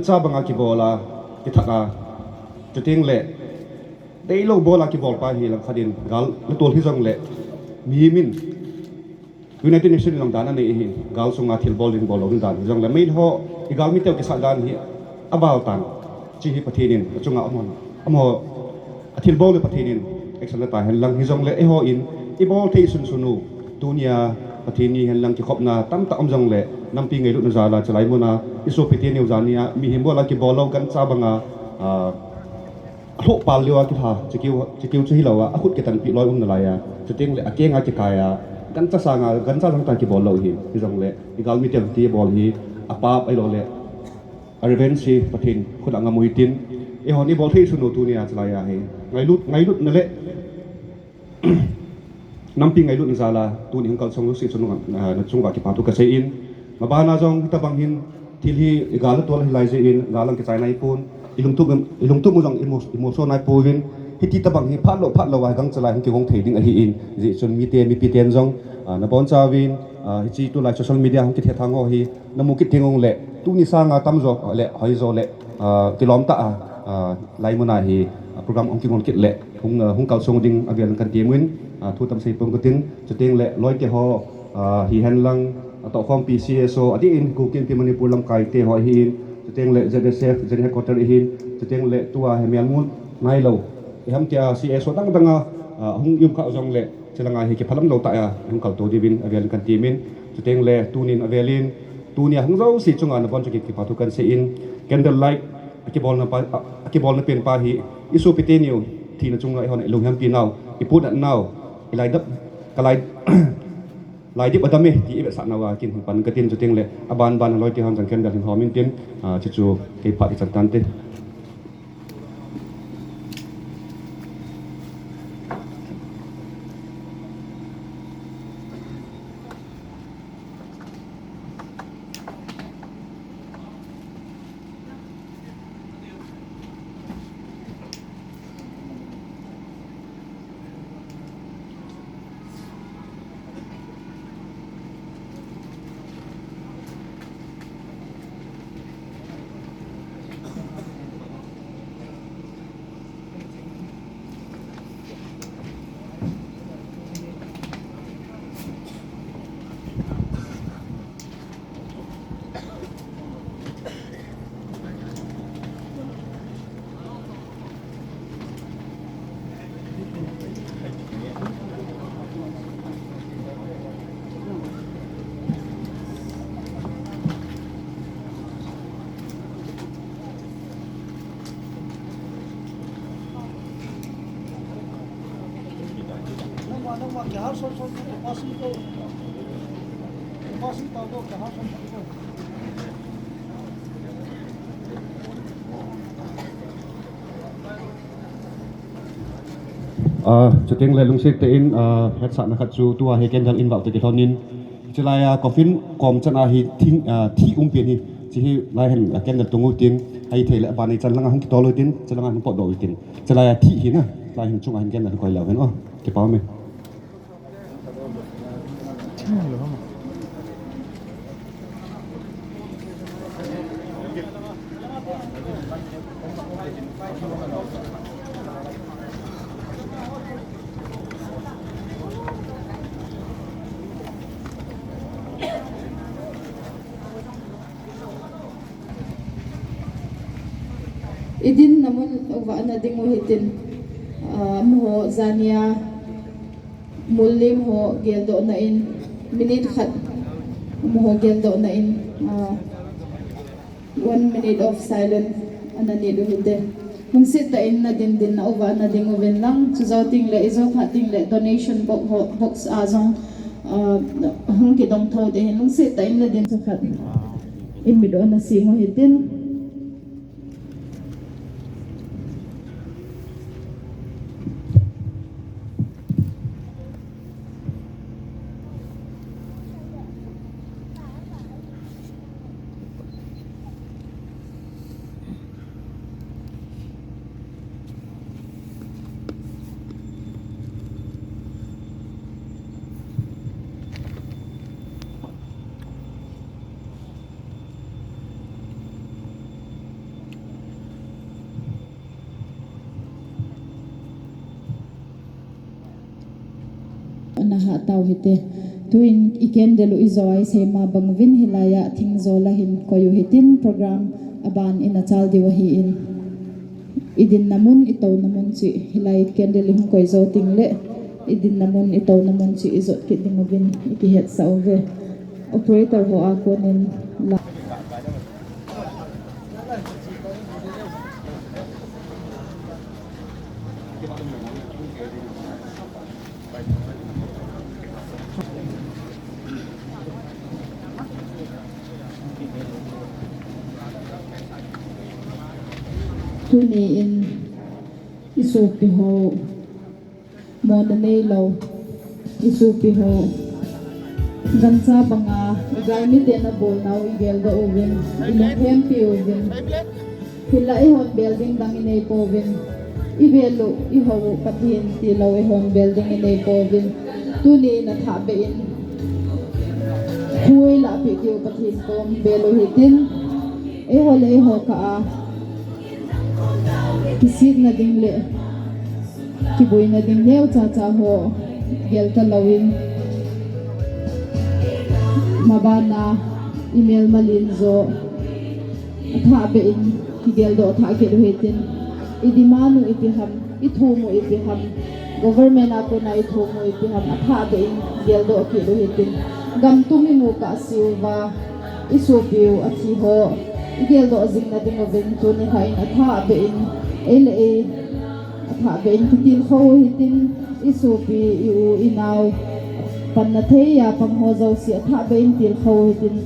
cha banga ki bola ki thaka chuting le dei lo bola ki bol pa hi lang khadin gal le tol hi jong le mi min United Nations lang dana nei hi gal sunga thil bol in bol ong dan jong le mai ho i gal mi te ki sa dan hi abal tan chi hi pathinin chunga amon amho athil bol le pathinin action la ta hen lang hi jong le e ho in i bol thei sun sunu tunia pathini hen lang ki khopna tam ta om jong le nampi ngei lu na zala chalai mona iso piti neu zania mi himbo la ki bol lo kan cha banga ho pal liwa ki tha chikiu chi hilawa a khut ke tan pi loi na la ya chuting le akenga ki kaya kan cha sanga kan cha lang ta ki bol lo hi jong le igal mi tem ti bol hi apa ai lo le a revenge si pathin khut anga muitin e honi bol thei sunu tunia chalai ya he ngai lut na le nampi ngai lut na zala tu ni hangkal song lu si sunu na chunga ki patu ka sei in mabana jong tabang hin thil hi igal tol hi lai je in galang ki chai nai pun ilung tu mu jong emotion nai puin hiti tabang hi phat lo wa gang chalai ki gong thei ding a hi in ji chun mi te mi pi ten jong na bon chawin hi chi tu lai social media hang ki the thang ho hi namu ki tingong le tu ni sanga tam jo le hoi zo le kilom ta lai muna hi program ong ki ngon kit le hung kal song ding avian kan ti muin thu tam sei pong ko tin chuting le loi ke ho hi hen lang to khom PCSO adi in ku kin pi manipur lam kai te ho hi chuting le ZSF zen headquarter hi chuting le tua he mian mun nai lo ham tia CSO dang hung yum kha jong le chelanga hi ki phalam lo ta ya hung kal to divin avian kan ti min chuting le tunin avelin tunia hung zo si chunga na bon chu ki patu kan se in candle light ki bol na pen pa hi isu pite niu thi na chunga hon lung ham pi naw iput at naw ilai dap kalai lai dip adame ti ibe sa nawa kin pan ka tin chuting le ban loi ti han jang ken dal homin tin chu ke pa ti chan te chuting le lung sik te in het sa na khat chu tua he ken dal in wal te thonin chilaya coffin kom chana hi thi pian hi chi hi lai hen ken dal tungu tin hai thele ba nei chan langa hung ki tolo tin chalanga hung po do tin chalaya thi hi na lai hin chung han ken dal koi law hen ke pa me idin namun wa na ding mo hitin mo zania mulim ho geldo na in minute khat mo geldo na in 1 minute of silence anani do hide mung sit ta in na din na wa na ding oven lang chuzauting le izo khating le donation box azong hung ki dong tho de lung sit ta in na din sa khat in mi do na si mo hitin na ha tau hite tuin iken delu izoi sema bangvin hilaya thingzola hin koyu hitin program aban ina chal diwahi in idin namun itaw namun si hilay kendel hung koy zo tingle idin namun itaw namun si izot kidingobin ikihet sa ove operator ho ako nin la tuni in isupi ho modane lo isupi ho gansa banga gamit na bol now igel da oven ilong hempi oven hila ihon building dang inay po oven ibelo iho patin tilaw ihon building inay po oven tuni na tabein huway lapi tiyo patin po belo hitin iho ka kisit na dingle kiboy na dingle cha ho gel talawin mabana email malinzo athabein kigel do athagel hitin idimanu ipiham ithumo ipiham government apo na ithumo ipiham athabein gel do akilo hitin gamtumi mo ka silva isupiu athiho igel do azing na dingoven to ni hain athabein ele athabein kitin kho hitin isupi iu inaw pannatheya panghozaw si athabein til kho hitin